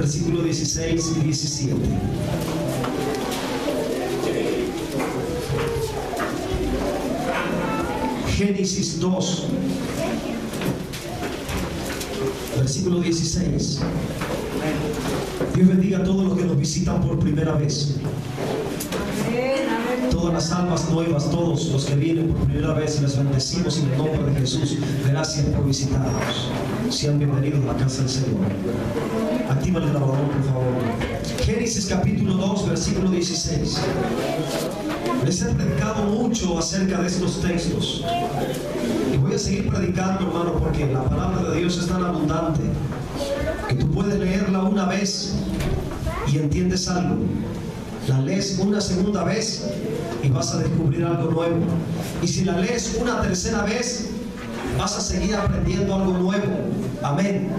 versículos 16 y 17. Génesis 2, versículo 16. Dios bendiga a todos los que nos visitan por primera vez. Todas las almas nuevas, todos los que vienen por primera vez, les bendecimos en el nombre de Jesús. Gracias por visitarnos. Sean bienvenidos a la casa del Señor. Activa el grabador, por favor. Génesis capítulo 2, versículo 16. Les he predicado mucho acerca de estos textos. Y voy a seguir predicando, hermano, porque la palabra de Dios es tan abundante que tú puedes leerla una vez y entiendes algo. La lees una segunda vez y vas a descubrir algo nuevo. Y si la lees una tercera vez, vas a seguir aprendiendo algo nuevo. Amén.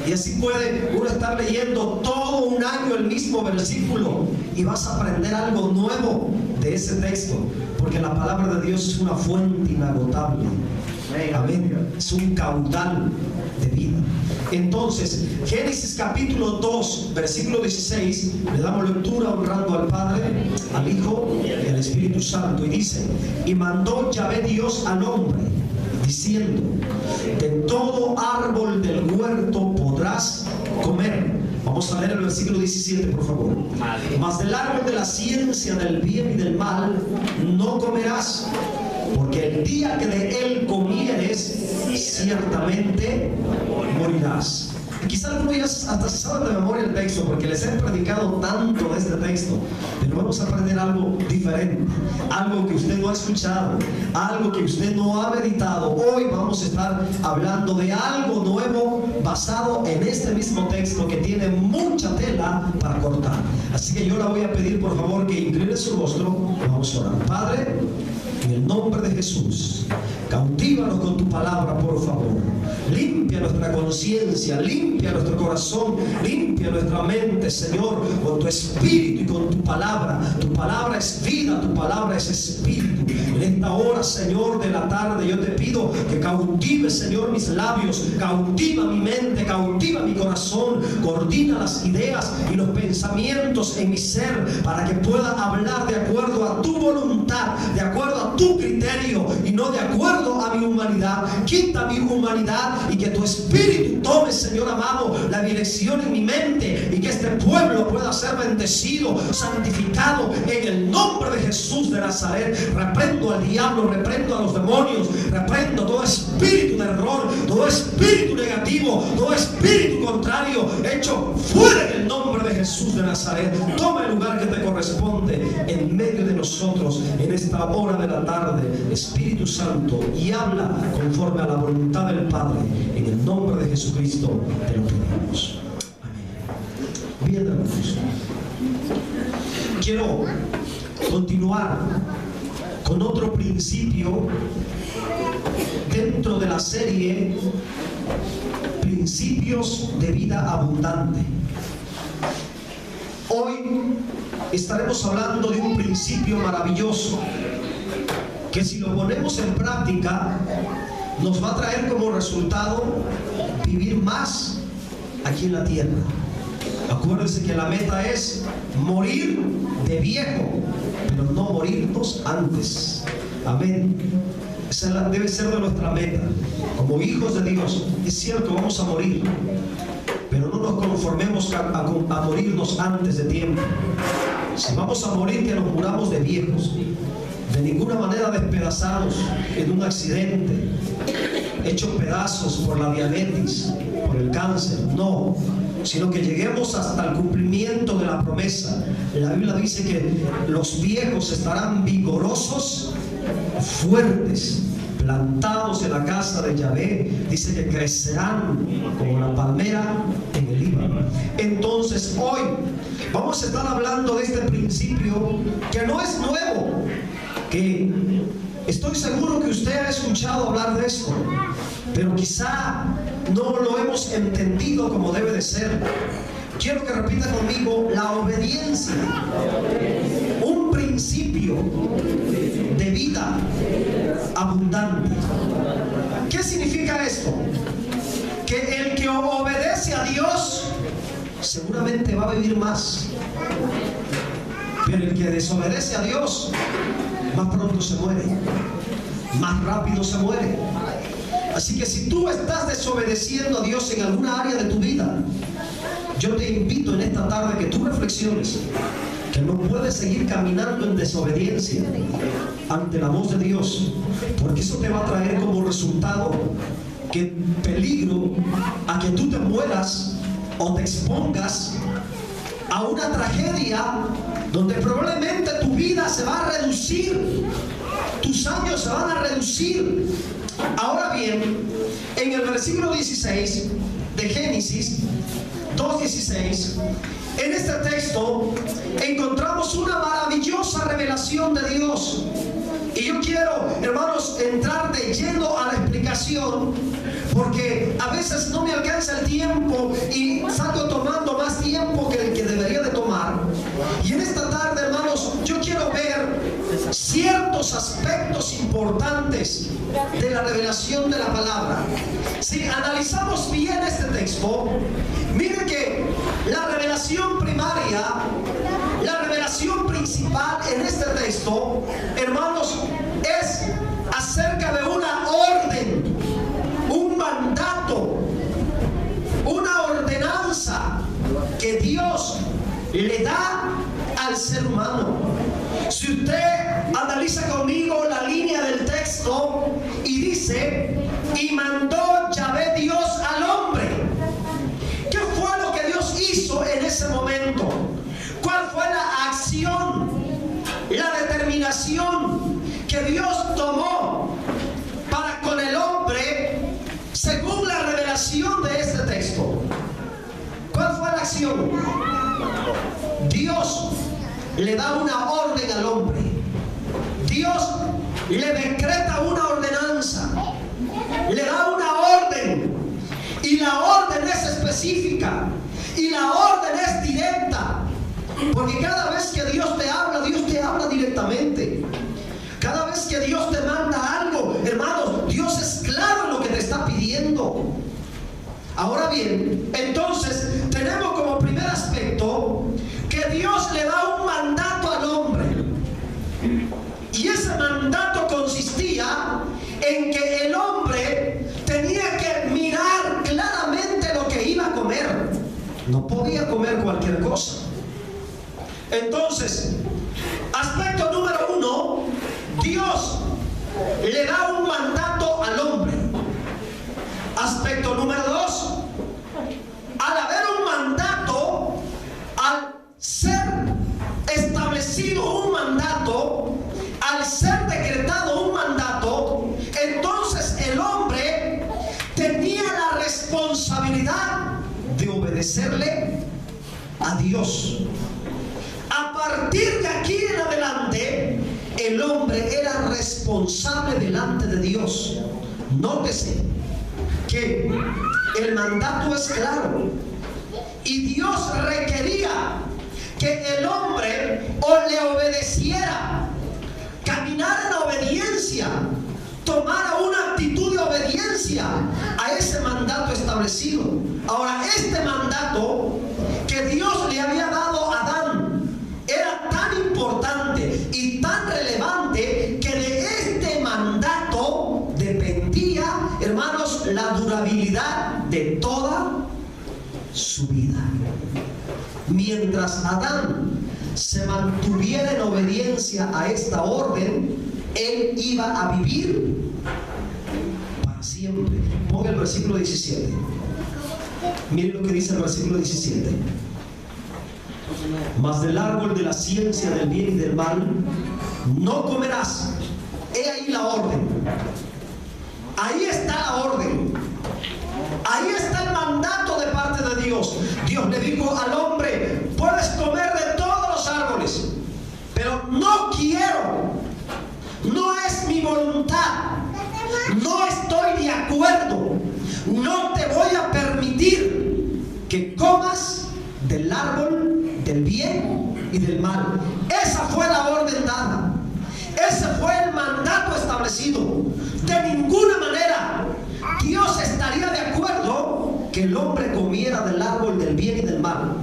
Y así puede uno estar leyendo todo un año el mismo versículo y vas a aprender algo nuevo de ese texto, porque la palabra de Dios es una fuente inagotable. Amén. Es un caudal de vida. Entonces, Génesis capítulo 2, versículo 16, le damos lectura honrando al Padre, al Hijo y al Espíritu Santo. Y dice: y mandó Yahvé Dios al hombre, diciendo: de todo árbol del huerto podrás comer. Vamos a leer el versículo 17, por favor. Mas del árbol de la ciencia del bien y del mal no comerás, porque el día que de él comieres, ciertamente morirás. Y quizás algunos ya hasta se saben de memoria el texto, porque les he predicado tanto de este texto, pero vamos a aprender algo diferente, algo que usted no ha escuchado, algo que usted no ha meditado. Hoy vamos a estar hablando de algo nuevo basado en este mismo texto que tiene mucha tela para cortar. Así que yo la voy a pedir, por favor, que incline su rostro y vamos a orar. Padre, en el nombre de Jesús, cautívanos con tu palabra, por favor. Limpia nuestra conciencia, limpia nuestro corazón, limpia nuestra mente, Señor, con tu espíritu y con tu palabra. Tu palabra es vida, tu palabra es espíritu. En esta hora, Señor, de la tarde, yo te pido que cautive, Señor, mis labios, cautiva mi mente, cautiva mi corazón, coordina las ideas y los pensamientos en mi ser, para que pueda hablar de acuerdo a tu voluntad, de acuerdo a tu criterio y no de acuerdo a mi humanidad. Quita mi humanidad y que tu espíritu tome, Señor amado, la dirección en mi mente, y que este pueblo pueda ser bendecido, santificado en el nombre de Jesús de Nazaret. Reprendo al diablo, reprendo a los demonios, reprendo todo espíritu de error, todo espíritu negativo, todo espíritu contrario, hecho fuera en el nombre de Jesús de Nazaret. Toma el lugar que te corresponde en medio de nosotros en esta hora de la tarde, Espíritu Santo, y habla conforme a la voluntad del Padre. En el nombre de Jesucristo te lo pedimos. Amén. Bien, hermanos, quiero continuar con otro principio dentro de la serie Principios de Vida Abundante. Hoy estaremos hablando de un principio maravilloso que, si lo ponemos en práctica, nos va a traer como resultado vivir más aquí en la tierra. Acuérdense que la meta es morir de viejo, pero no morirnos antes. Amén. Esa debe ser de nuestra meta como hijos de Dios. Es cierto, vamos a morir, pero no nos conformemos a morirnos antes de tiempo. Si vamos a morir, que nos muramos de viejos, de ninguna manera despedazados en un accidente, hechos pedazos por la diabetes, por el cáncer, no, sino que lleguemos hasta el cumplimiento de la promesa. La Biblia dice que los viejos estarán vigorosos, fuertes, plantados en la casa de Yahvé. Dice que crecerán como la palmera en el Líbano. Entonces hoy vamos a estar hablando de este principio que no es nuevo, que estoy seguro que usted ha escuchado hablar de esto, pero quizá no lo hemos entendido como debe de ser. Quiero que repita conmigo: la obediencia, un principio de vida abundante. ¿Qué significa esto? Que el que obedece a Dios seguramente va a vivir más. Pero el que desobedece a Dios, más pronto se muere, más rápido se muere. Así que si tú estás desobedeciendo a Dios en alguna área de tu vida, yo te invito en esta tarde que tú reflexiones que no puedes seguir caminando en desobediencia ante la voz de Dios, porque eso te va a traer como resultado que peligro a que tú te mueras o te expongas a una tragedia donde probablemente tu vida se va a reducir, tus años se van a reducir. Ahora bien, en el versículo 16 de Génesis 2:16, en este texto encontramos una maravillosa revelación de Dios. Y yo quiero, hermanos, entrar de lleno a la explicación, porque a veces no me alcanza el tiempo y salgo tomando más tiempo que el que debería de tomar. Y en esta tarde, hermanos, yo quiero ver ciertos aspectos importantes de la revelación de la palabra. Si analizamos bien este texto, mire que la revelación primaria, la revelación principal en este texto, hermanos, es acerca de una orden, un mandato, una ordenanza que Dios le da al ser humano. Si usted analiza conmigo la línea del texto y dice, y mandó Yahvé Dios al hombre. ¿Qué fue lo que Dios hizo en ese momento? ¿Cuál fue la acción, la determinación que Dios tomó para con el hombre según la revelación de este texto? ¿Cuál fue la acción? Dios le da una orden al hombre. Dios le decreta una ordenanza, le da una orden, y la orden es específica y la orden es directa, porque cada vez que Dios te habla directamente. Cada vez que Dios te manda algo, hermanos, Dios es claro en lo que te está pidiendo. Ahora bien, entonces tenemos como primer aspecto que Dios le da un mandato al hombre, y ese mandato consistía en que el hombre tenía que mirar claramente lo que iba a comer. No podía comer cualquier cosa. Entonces, aspecto número 1, Dios le da un mandato al hombre. Aspecto número 2, al haber un mandato, al ser establecido un mandato, al ser decretado un mandato, entonces el hombre tenía la responsabilidad de obedecerle a Dios. A partir de aquí en adelante, el hombre era responsable delante de Dios. Nótese que el mandato es claro, y Dios requería que el hombre o le obedeciera, caminara en obediencia, tomara una actitud de obediencia a ese mandato establecido. Ahora, este mandato que Dios le había dado a Adán era tan importante y tan relevante que de este mandato dependía, hermanos, la durabilidad de toda su vida. Mientras Adán se mantuviera en obediencia a esta orden, él iba a vivir para siempre. Ponga el versículo 17. Miren lo que dice el versículo 17. Mas del árbol de la ciencia del bien y del mal no comerás. He ahí la orden. Ahí está la orden. Ahí está el mandato de parte de Dios. Dios le dijo al hombre: puedes comer de todos los árboles, pero no quiero, no es mi voluntad, no estoy de acuerdo, no te voy a permitir que comas del árbol del bien y del mal. Esa fue la orden dada, ese fue el mandato establecido. De ninguna manera Dios estaría de acuerdo que el hombre comiera del árbol del bien y del mal,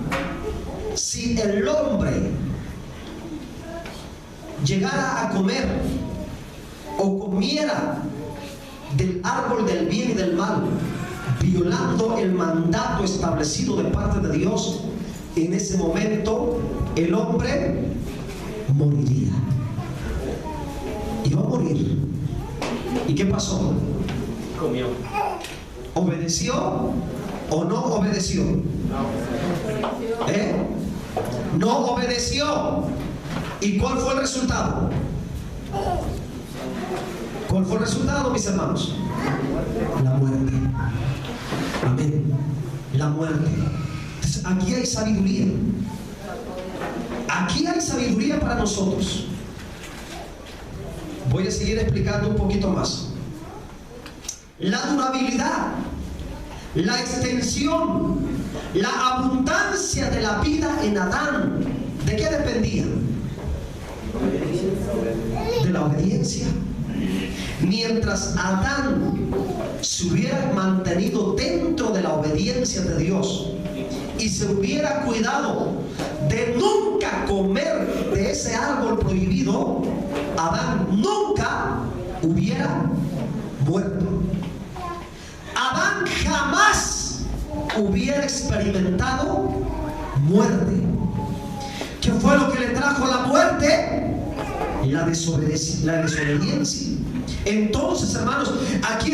si el hombre llegara a comer o comiera del árbol del bien y del mal, violando el mandato establecido de parte de Dios, en ese momento el hombre moriría. Iba a morir. ¿Y qué pasó? Comió. ¿Obedeció o no obedeció? No obedeció. ¿Y cuál fue el resultado? ¿Cuál fue el resultado, mis hermanos? La muerte. Amén. La muerte. Entonces, aquí hay sabiduría. Aquí hay sabiduría para nosotros. Voy a seguir explicando un poquito más. La durabilidad, la extensión, la abundancia de la vida en Adán, ¿de qué dependía? De la obediencia. Mientras Adán se hubiera mantenido dentro de la obediencia de Dios y se hubiera cuidado de nunca comer de ese árbol prohibido, Adán nunca hubiera muerto. Adán jamás hubiera experimentado muerte. ¿Qué fue lo que le trajo la muerte? La desobediencia. Entonces, hermanos, aquí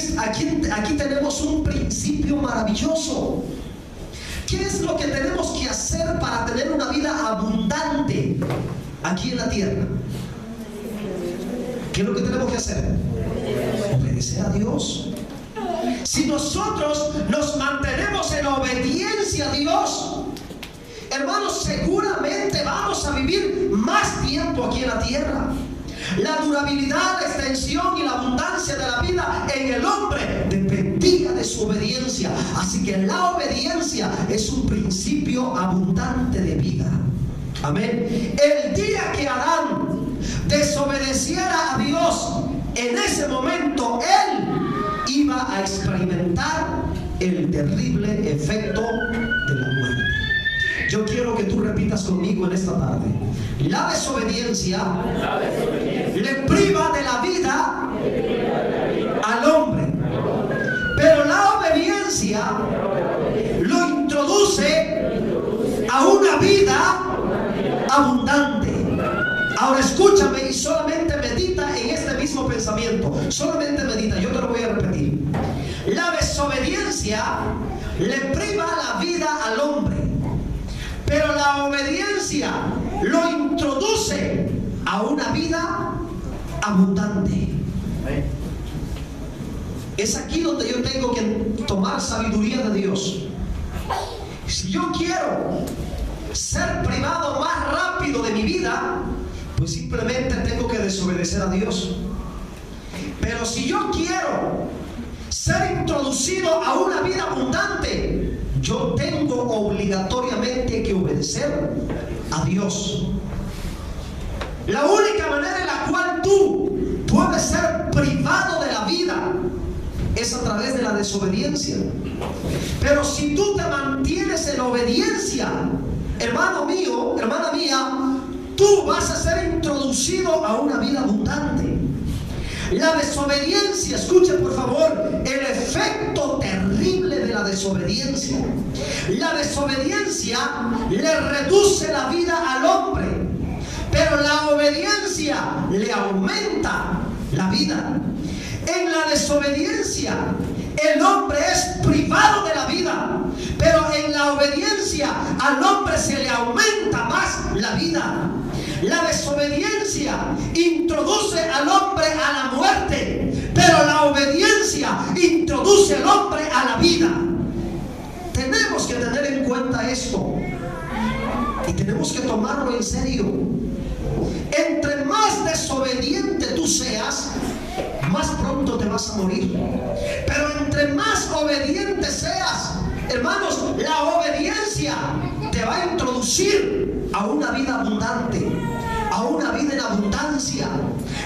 tenemos un principio maravilloso. ¿Qué es lo que tenemos que hacer para tener una vida abundante aquí en la tierra? ¿Qué es lo que tenemos que hacer? Obedecer a Dios. Si nosotros nos mantenemos en obediencia a Dios, hermanos, seguramente vamos a vivir más tiempo aquí en la tierra. La durabilidad, la extensión y la abundancia de la vida en el hombre dependía de su obediencia. Así que la obediencia es un principio abundante de vida. Amén. El día que Adán desobedeciera a Dios, en ese momento él iba a experimentar el terrible efecto de la muerte. Yo quiero que tú repitas conmigo en esta tarde. La desobediencia le priva de la vida al hombre, pero la obediencia lo introduce a una vida abundante. Ahora escúchame y solamente medita en este mismo pensamiento. Solamente medita, yo te lo voy a repetir. La desobediencia le priva la vida al hombre, pero la obediencia lo introduce a una vida abundante. Es aquí donde yo tengo que tomar sabiduría de Dios. Si yo quiero ser privado más rápido de mi vida, pues simplemente tengo que desobedecer a Dios. Pero si yo quiero ser introducido a una vida abundante, yo tengo obligatoriamente que obedecer a Dios. La única manera en la cual tú puedes ser privado de la vida es a través de la desobediencia. Pero si tú te mantienes en obediencia, hermano mío, hermana mía, tú vas a ser introducido a una vida abundante. La desobediencia, escuche por favor, el efecto terrible de la desobediencia. La desobediencia le reduce la vida al hombre, pero la obediencia le aumenta la vida. En la desobediencia el hombre es privado de la vida, pero en la obediencia al hombre se le aumenta más la vida. La desobediencia introduce al hombre a la muerte, pero la obediencia introduce al hombre a la vida. Tenemos que tener en cuenta esto y tenemos que tomarlo en serio. Entre más desobediente tú seas, más pronto te vas a morir. Pero entre más obediente seas, hermanos, la obediencia te va a introducir a una vida abundante, a una vida en abundancia.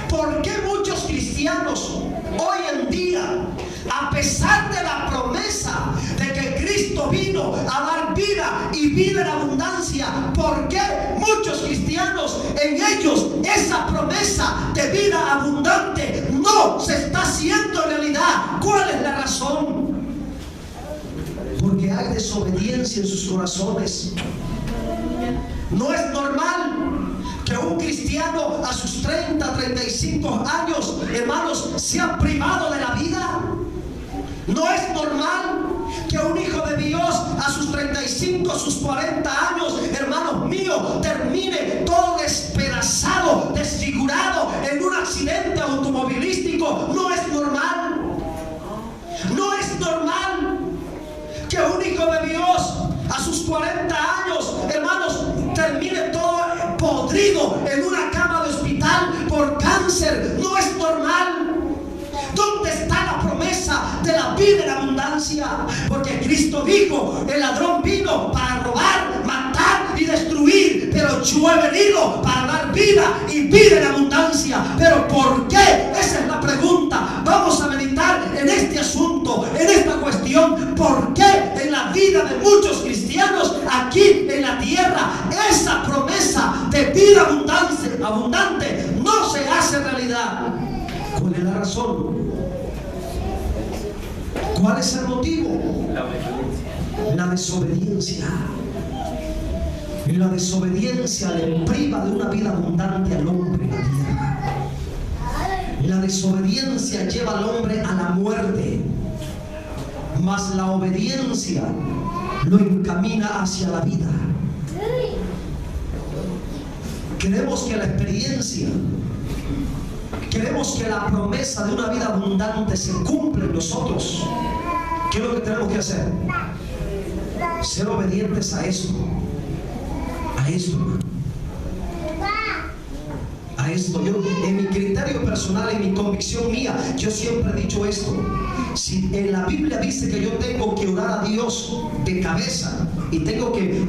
¿Por qué muchos cristianos hoy en día, a pesar de la promesa de que Cristo Cristo vino a dar vida y vida en abundancia. ¿Por qué muchos cristianos, en ellos esa promesa de vida abundante no se está haciendo realidad? ¿Cuál es la razón? Porque hay desobediencia en sus corazones. No es normal que un cristiano a sus 30, 35 años, hermanos, sea privado de la vida. No es normal que un hijo de Dios a sus 35, sus 40 años, hermanos míos, termine todo despedazado, desfigurado en un accidente automovilístico. No es normal. No es normal que un hijo de Dios a sus 40 años, hermanos, termine todo podrido en una cama de hospital por cáncer. No es normal. ¿Dónde está la promesa de la vida en abundancia? Porque Cristo dijo: el ladrón vino para robar, matar y destruir, pero yo he venido para dar vida y vida en abundancia. ¿Pero por qué? Esa es la pregunta. Vamos a meditar en este asunto, en esta cuestión. ¿Por qué en la vida de muchos cristianos aquí en la tierra esa promesa de vida abundante no se hace realidad? ¿Cuál es la razón? ¿Cuál es el motivo? La desobediencia. Y la desobediencia le priva de una vida abundante al hombre en la tierra. La desobediencia lleva al hombre a la muerte, mas la obediencia lo encamina hacia la vida. Queremos que la experiencia, queremos que la promesa de una vida abundante se cumpla en nosotros. ¿Qué es lo que tenemos que hacer? Ser obedientes a esto. A esto. A esto. Yo, en mi criterio personal, en mi convicción mía, yo siempre he dicho esto. Si en la Biblia dice que yo tengo que orar a Dios de cabeza y tengo que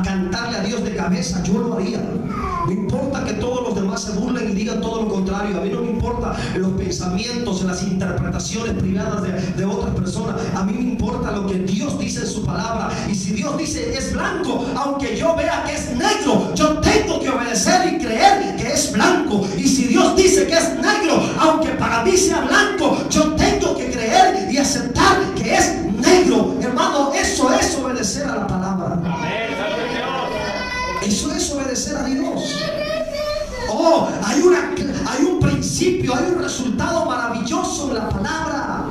cantarle a Dios de cabeza, yo lo haría. No importa que todos los demás se burlen y digan todo lo contrario. A mí no me importa los pensamientos, las interpretaciones privadas de otras personas. A mí me importa lo que Dios dice en su palabra. Y si Dios dice es blanco, aunque yo vea que es negro, yo tengo que obedecer y creer que es blanco. Y si Dios dice que es negro, aunque para mí sea blanco, yo tengo que creer y aceptar que es negro. Hermano, eso es obedecer a la palabra. Eso es obedecer a Dios. Oh, hay un principio, hay un resultado maravilloso en la palabra.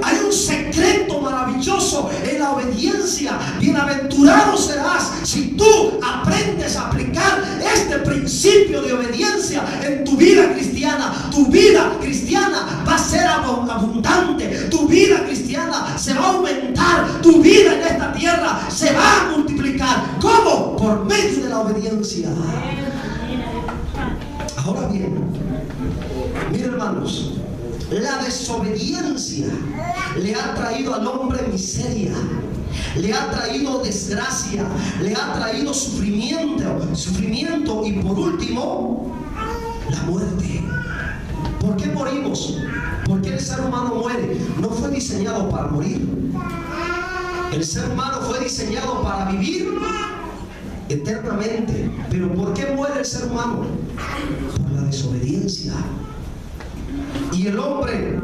Hay un secreto maravilloso en la obediencia. Bienaventurado serás si tú aprendes a aplicar este principio de obediencia en tu vida cristiana. Tu vida cristiana va a ser abundante. Tu vida cristiana se va a aumentar. Tu vida en esta tierra se va a multiplicar. ¿Cómo? Por medio de la obediencia. Ahora bien, miren, hermanos, la desobediencia le ha traído al hombre miseria, le ha traído desgracia, le ha traído sufrimiento y por último, la muerte. ¿Por qué morimos? ¿Por qué el ser humano muere? No fue diseñado para morir. El ser humano fue diseñado para vivir eternamente. ¿Pero por qué muere el ser humano? Por la desobediencia. Y el hombre,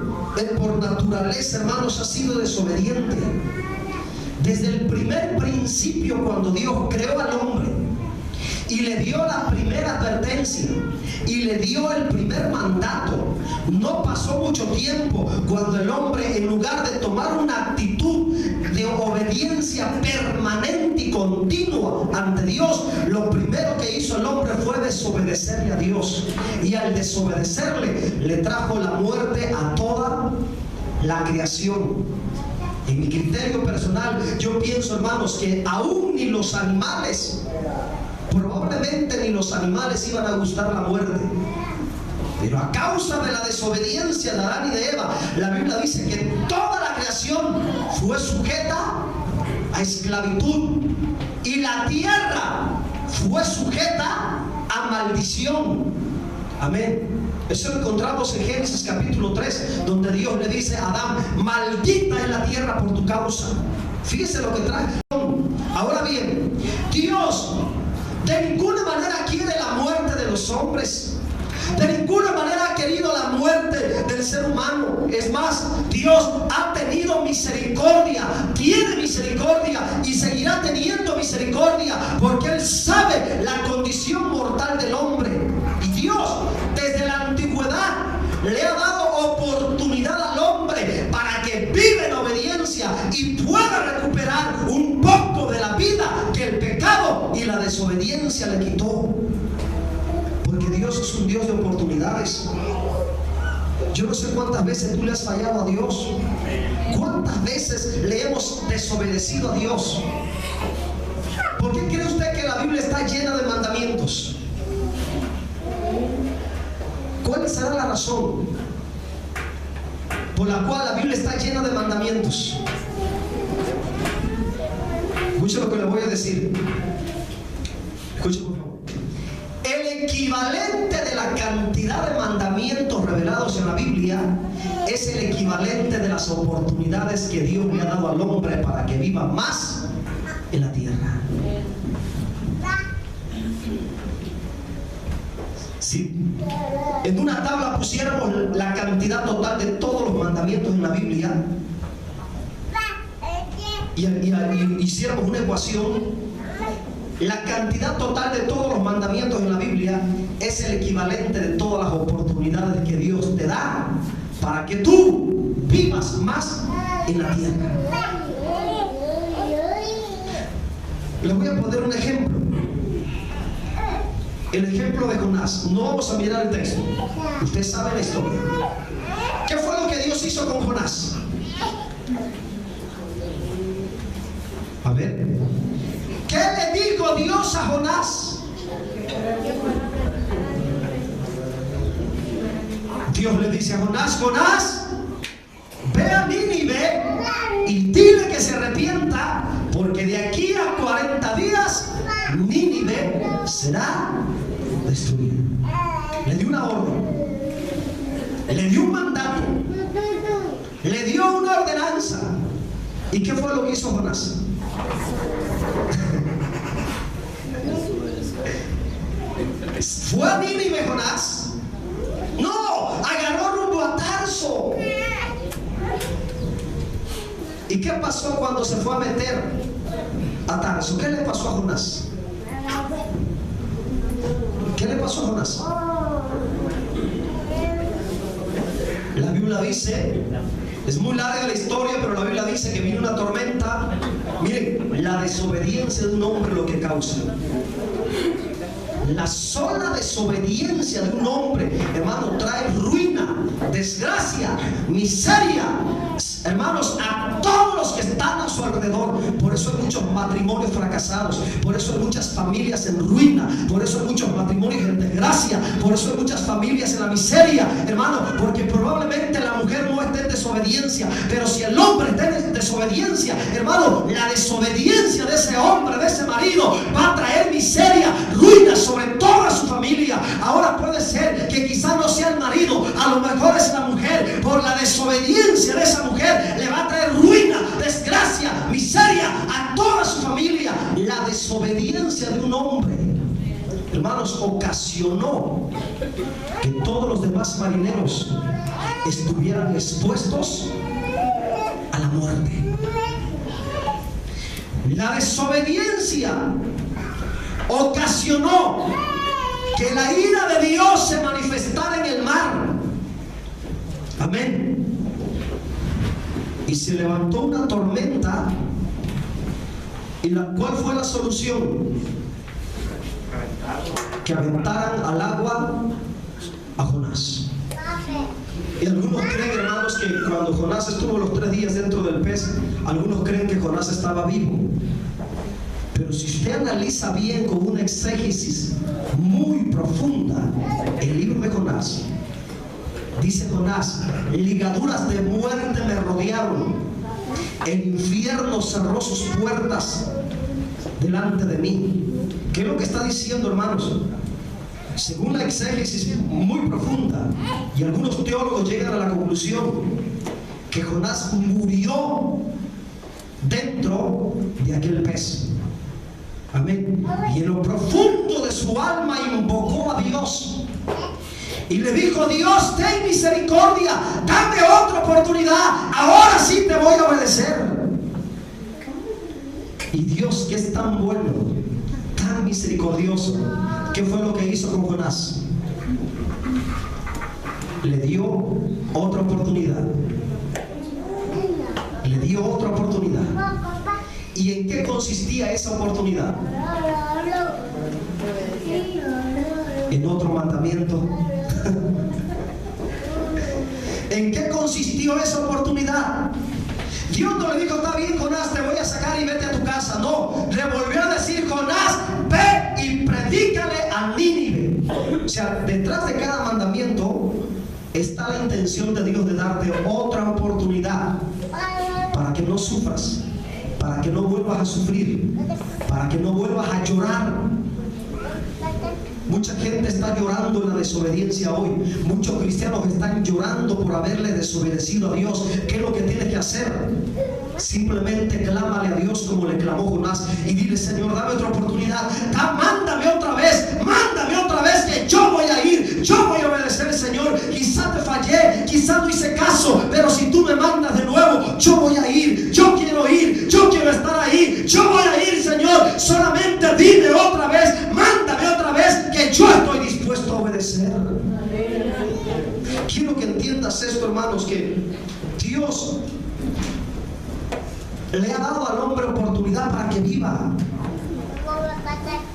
por naturaleza, hermanos, ha sido desobediente. Desde el primer principio, cuando Dios creó al hombre y le dio la primera advertencia y le dio el primer mandato, no pasó mucho tiempo cuando el hombre, en lugar de tomar una actitud de obediencia permanente y continua ante Dios, lo primero que hizo el hombre fue desobedecerle a Dios. Y al desobedecerle, le trajo la muerte a toda la creación. En mi criterio personal, yo pienso, hermanos, que aún ni los animales, probablemente ni los animales iban a gustar la muerte. Pero a causa de la desobediencia de Adán y de Eva, la Biblia dice que toda la creación fue sujeta a esclavitud y la tierra fue sujeta a maldición. Amén. Eso lo encontramos en Génesis capítulo 3, donde Dios le dice a Adán: maldita es la tierra por tu causa. Fíjese lo que trae. Ahora bien, Dios de ninguna manera quiere la muerte de los hombres. De ninguna manera ha querido la muerte del ser humano. Es más, Dios ha tenido misericordia, tiene misericordia y seguirá teniendo misericordia, porque Él sabe la condición mortal del hombre. Y Dios desde la antigüedad le ha dado oportunidad al hombre para que viva en obediencia y pueda recuperar un poco de la vida que el pecado y la desobediencia le quitó. Porque Dios es un Dios de oportunidades. Yo no sé cuántas veces tú le has fallado a Dios. ¿Cuántas veces le hemos desobedecido a Dios? ¿Por qué cree usted que la Biblia está llena de mandamientos? ¿Cuál será la razón por la cual la Biblia está llena de mandamientos? Escuche lo que le voy a decir. Escuche por favor. El equivalente de la cantidad de mandamientos revelados en la Biblia es el equivalente de las oportunidades que Dios le ha dado al hombre para que viva más en la tierra. Si en una tabla pusiéramos la cantidad total de todos los mandamientos en la Biblia y hiciéramos una ecuación, la cantidad total de todos los mandamientos en la Biblia es el equivalente de todas las oportunidades que Dios te da para que tú vivas más en la tierra. Les voy a poner un ejemplo. El ejemplo de Jonás. No vamos a mirar el texto. Usted sabe la historia. ¿Qué fue lo que Dios hizo con Jonás? A ver. ¿Qué le dijo Dios a Jonás? Dios le dice a Jonás: Jonás, ve a Nínive y dile que se arrepienta, porque de aquí a 40 días Nínive será destruida. Le dio una orden, le dio un mandato, le dio una ordenanza. ¿Y qué fue lo que hizo Jonás? ¿Fue a Nínive Jonás? No, agarró rumbo a Tarso. ¿Y qué pasó cuando se fue a meter a Tarso? ¿Qué le pasó a Jonás? ¿Qué le pasó a Jonás? La Biblia dice, es muy larga la historia, pero la Biblia dice que vino una tormenta. Miren, la desobediencia de un hombre lo que causa. La sola desobediencia de un hombre, hermano, trae ruina, desgracia, miseria, hermanos, a todos los que están a su alrededor. Por eso hay muchos matrimonios fracasados, por eso hay muchas familias en ruina, por eso hay muchos matrimonios en desgracia, por eso hay muchas familias en la miseria, hermano, porque probablemente la mujer no esté en desobediencia, pero si el hombre está en desobediencia, hermano, la desobediencia de ese hombre, de ese marido, va a traer miseria, ruina sobre toda su familia. Ahora puede ser que quizás no sea el marido, a lo mejor es la mujer. Por la desobediencia de esa mujer le va a traer ruina, desgracia, miseria a toda su familia. La desobediencia de un hombre, hermanos, ocasionó que todos los demás marineros estuvieran expuestos a la muerte. La desobediencia ocasionó que la ira de Dios se manifestara en el mar. Amén. Y se levantó una tormenta. ¿Y cuál fue la solución? Que aventaran al agua a Jonás. Y algunos creen, hermanos, que cuando Jonás estuvo los 3 días dentro del pez, algunos creen que Jonás estaba vivo. Pero si usted analiza bien con una exégesis muy profunda el libro de Jonás, dice Jonás: ligaduras de muerte me rodearon, el infierno cerró sus puertas delante de mí. ¿Qué es lo que está diciendo, hermanos? Según la exégesis muy profunda, y algunos teólogos llegan a la conclusión que Jonás murió dentro de aquel pez. Amén. Y en lo profundo de su alma invocó a Dios y le dijo: Dios, ten misericordia, dame otra oportunidad, ahora sí te voy a obedecer. Y Dios, que es tan bueno, tan misericordioso, ¿qué fue lo que hizo con Jonás? Le dio otra oportunidad. Le dio otra oportunidad. ¿Y en qué consistía esa oportunidad? En otro mandamiento. ¿En qué consistió esa oportunidad? Dios no le dijo: está bien, Jonás, te voy a sacar y vete a tu casa. No, le volvió a decir: Jonás, ve y predícale a Nínive. O sea, detrás de cada mandamiento está la intención de Dios de darte otra oportunidad para que no sufras, para que no vuelvas a sufrir, para que no vuelvas a llorar. Mucha gente está llorando en la desobediencia hoy. Muchos cristianos están llorando por haberle desobedecido a Dios. ¿Qué es lo que tienes que hacer? Simplemente clámale a Dios como le clamó Jonás y dile: Señor, dame otra oportunidad. Mándame otra vez, que yo voy a ir, yo voy a obedecer, Señor. Quizá te fallé, quizá no hice caso, pero si tú me mandas de nuevo, yo voy a ir, yo quiero estar ahí, yo voy a ir, Señor. Solamente dime otra vez, mándame otra vez, que yo estoy dispuesto a obedecer. Quiero que entiendas esto, hermanos, que Dios le ha dado al hombre oportunidad para que viva.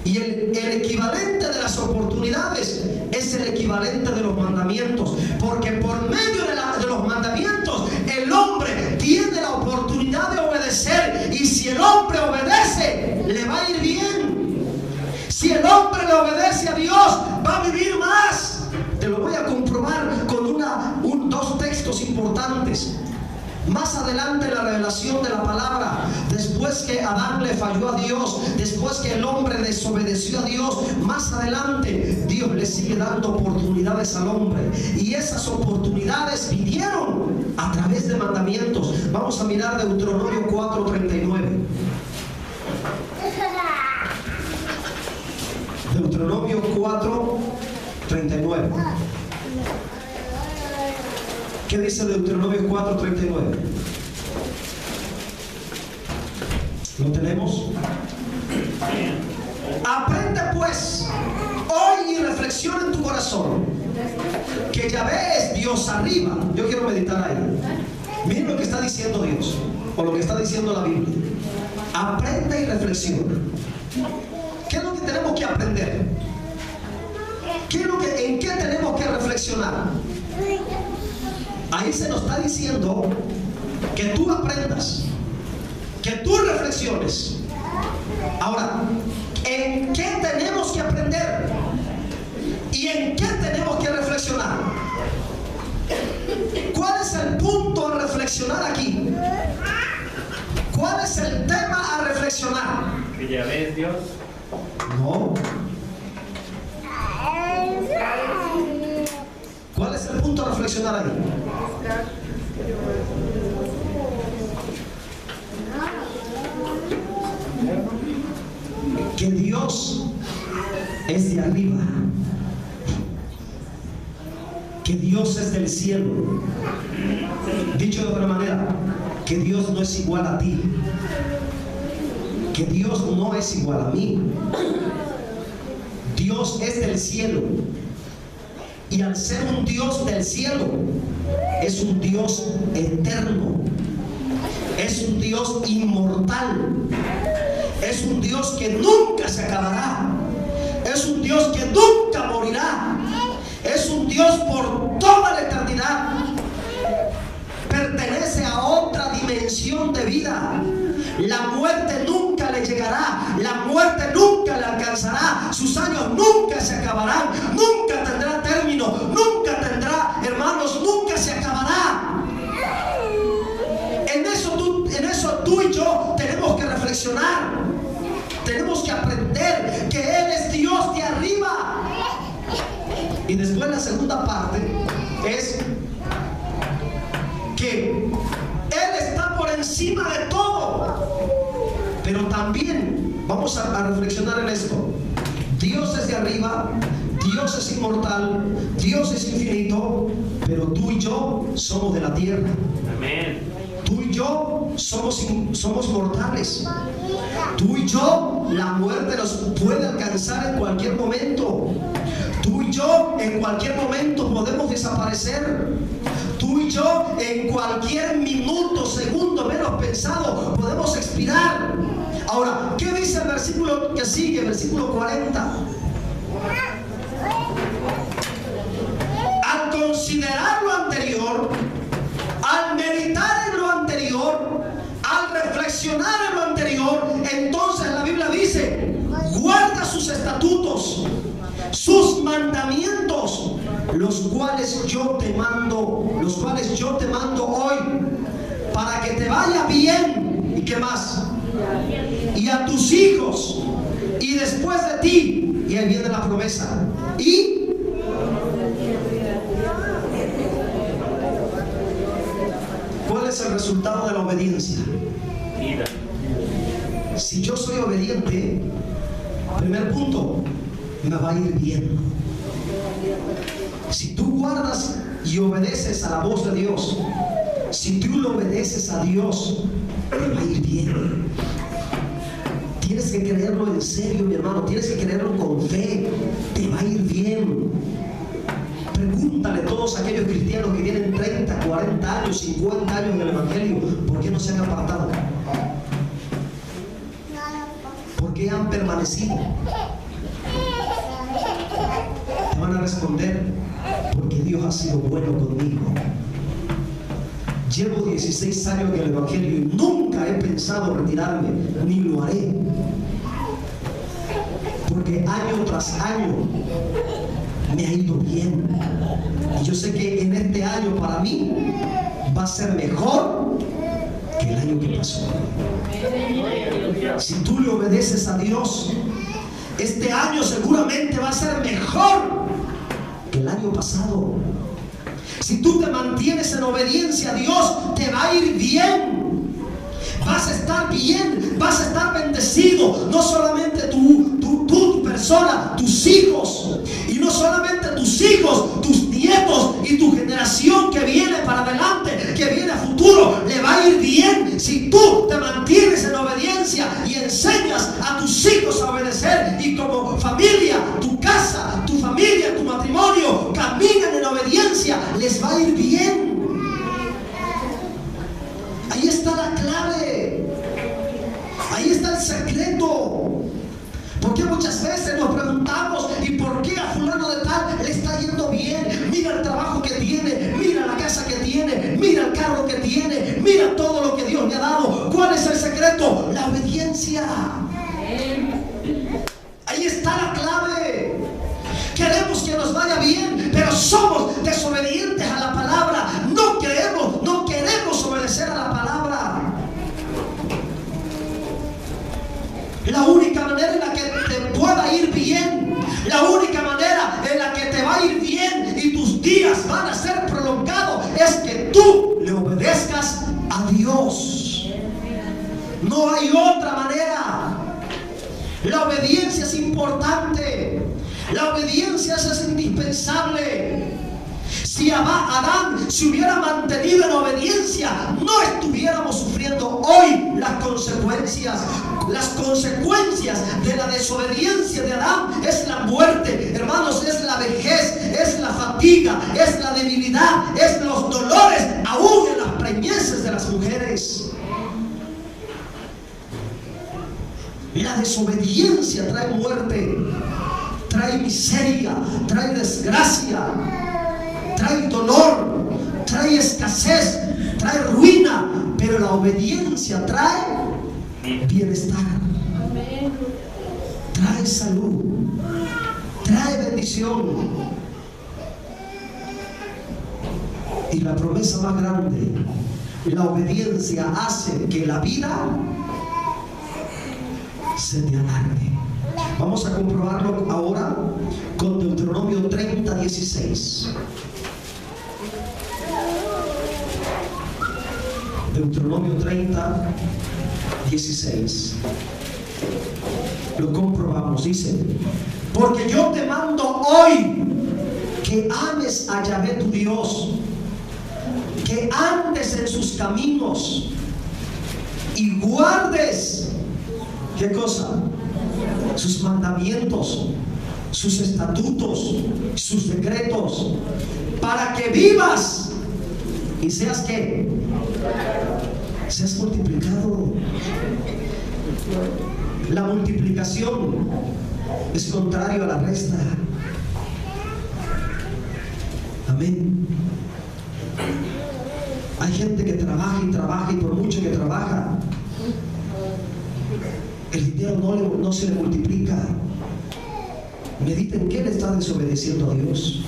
Y el equivalente de las oportunidades es el equivalente de los mandamientos, porque por medio de los mandamientos el hombre tiene la oportunidad de obedecer, y si el hombre obedece, le va a ir bien. Si el hombre le obedece a Dios, va a vivir más. Te lo voy a comprobar con dos textos importantes. Más adelante en la revelación de la palabra, después que Adán le falló a Dios, después que el hombre desobedeció a Dios, más adelante Dios le sigue dando oportunidades al hombre, y esas oportunidades vinieron a través de mandamientos. Vamos a mirar Deuteronomio 4:39. Deuteronomio 4:39. ¿Qué dice Deuteronomio 4:39? ¿Lo tenemos? Aprende pues hoy y reflexiona en tu corazón que Yahvé es Dios arriba. Yo quiero meditar ahí. Miren lo que está diciendo Dios, o lo que está diciendo la Biblia. Aprende y reflexiona. ¿Qué es lo que tenemos que aprender? ¿En qué tenemos que reflexionar? Ahí se nos está diciendo que tú aprendas, que tú reflexiones. Ahora, ¿en qué tenemos que aprender? ¿Y en qué tenemos que reflexionar? ¿Cuál es el punto a reflexionar aquí? ¿Cuál es el tema a reflexionar? ¿Que ya ves Dios? No. ¿Cuál es el punto a reflexionar ahí? Que Dios es de arriba, que Dios es del cielo. Dicho de otra manera, que Dios no es igual a ti, que Dios no es igual a mí. Dios es del cielo, y al ser un Dios del cielo, es un Dios eterno, es un Dios inmortal, es un Dios que nunca se acabará, es un Dios que nunca morirá, es un Dios por toda la eternidad. Pertenece a otra dimensión de vida. La muerte nunca le llegará, la muerte nunca le alcanzará, sus años nunca se acabarán, nunca tendrá término, nunca tendrá, hermanos, nunca se acabará. En eso tú y yo tenemos que reflexionar. Tenemos que aprender que Él es Dios de arriba Y después la segunda parte es que Él está por encima de todo. Pero también vamos a reflexionar en esto. Dios es de arriba, Dios es inmortal, Dios es infinito, pero tú y yo somos de la tierra. Amén. Tú y yo somos mortales. Tú y yo, la muerte nos puede alcanzar en cualquier momento. Tú y yo en cualquier momento podemos desaparecer. Tú y yo en cualquier minuto, segundo menos pensado podemos expirar. Ahora, ¿qué dice el versículo que sigue? Versículo 40. Al considerar lo anterior, al meditar en lo anterior, al reflexionar en lo anterior, entonces la Biblia dice: guarda sus estatutos, sus mandamientos, los cuales yo te mando hoy, para que te vaya bien. ¿Y qué más? Y a tus hijos, y después de ti. Y ahí viene la promesa. Y ¿cuál es el resultado de la obediencia? Vida. Si yo soy obediente, primer punto, me va a ir bien. Si tú guardas y obedeces a la voz de Dios, si tú le obedeces a Dios, te va a ir bien. Tienes que creerlo en serio, mi hermano. Tienes que creerlo con fe. Te va a ir bien. Pregúntale a todos aquellos cristianos que tienen 30, 40 años, 50 años en el Evangelio, ¿por qué no se han apartado? ¿Por qué han permanecido? Te van a responder: porque Dios ha sido bueno conmigo. Llevo 16 años en el Evangelio y nunca he pensado retirarme, ni lo haré. Porque año tras año me ha ido bien. Y yo sé que en este año para mí va a ser mejor que el año que pasó. Si tú le obedeces a Dios, este año seguramente va a ser mejor que el año pasado. Si tú te mantienes en obediencia a Dios, te va a ir bien. Vas a estar bien, vas a estar bendecido. No solamente tu persona, tus hijos. Y no solamente tus hijos, tus nietos y tu generación que viene para adelante, que viene a futuro, le va a ir bien si tú te mantienes en obediencia y enseñas a tus hijos a obedecer. Y como familia, tu casa, tu familia, tu matrimonio caminan en obediencia, les va a ir bien. Ahí está la clave. Ahí está el secreto. Porque muchas veces nos preguntamos: ¿y por qué a fulano de tal le está yendo bien? Mira el trabajo que tiene, mira la casa que tiene, mira el carro que tiene, mira todo lo que Dios le ha dado. ¿Cuál es el secreto? La obediencia. Ahí está la clave. Queremos que nos vaya bien, pero somos desobedientes a la palabra. No queremos obedecer a la palabra. La única manera en la que te pueda ir bien, la única manera en la que te va a ir bien y tus días van a ser prolongados, es que tú le obedezcas a Dios. No hay otra manera. La obediencia es importante. La obediencia es indispensable. Si Adán se hubiera mantenido en obediencia, no estuviéramos sufriendo hoy las consecuencias. Las consecuencias de la desobediencia de Adán es la muerte, hermanos, es la vejez, es la fatiga, es la debilidad, es los dolores, aún en las preñeces de las mujeres. La desobediencia trae muerte, trae miseria, trae desgracia, trae dolor, trae escasez, trae ruina, pero la obediencia trae bienestar, trae salud, trae bendición. Y la promesa más grande, la obediencia hace que la vida se te alargue. Vamos a comprobarlo ahora con Deuteronomio 30:16. Deuteronomio 30:16. Lo comprobamos, dice: porque yo te mando hoy que ames a Yahvé tu Dios, que andes en sus caminos y guardes, ¿qué cosa? Sus mandamientos, sus estatutos, sus decretos, para que vivas y seas, ¿qué? Seas multiplicado. La multiplicación es contrario a la resta. Amén. Hay gente que trabaja y trabaja, y por mucho que trabaja, el dinero no se le multiplica. Medita en qué le está desobedeciendo a Dios.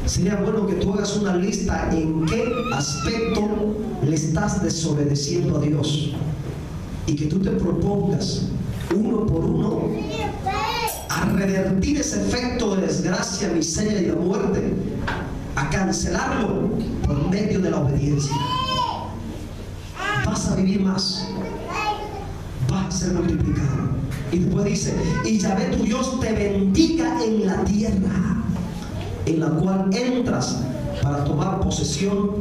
Sería bueno que tú hagas una lista en qué aspecto le estás desobedeciendo a Dios, y que tú te propongas uno por uno a revertir ese efecto de desgracia, miseria y de muerte, a cancelarlo por medio de la obediencia. Vas a vivir más, vas a ser multiplicado. Y después dice: y Yahvé tu Dios te bendiga en la tierra en la cual entras para tomar posesión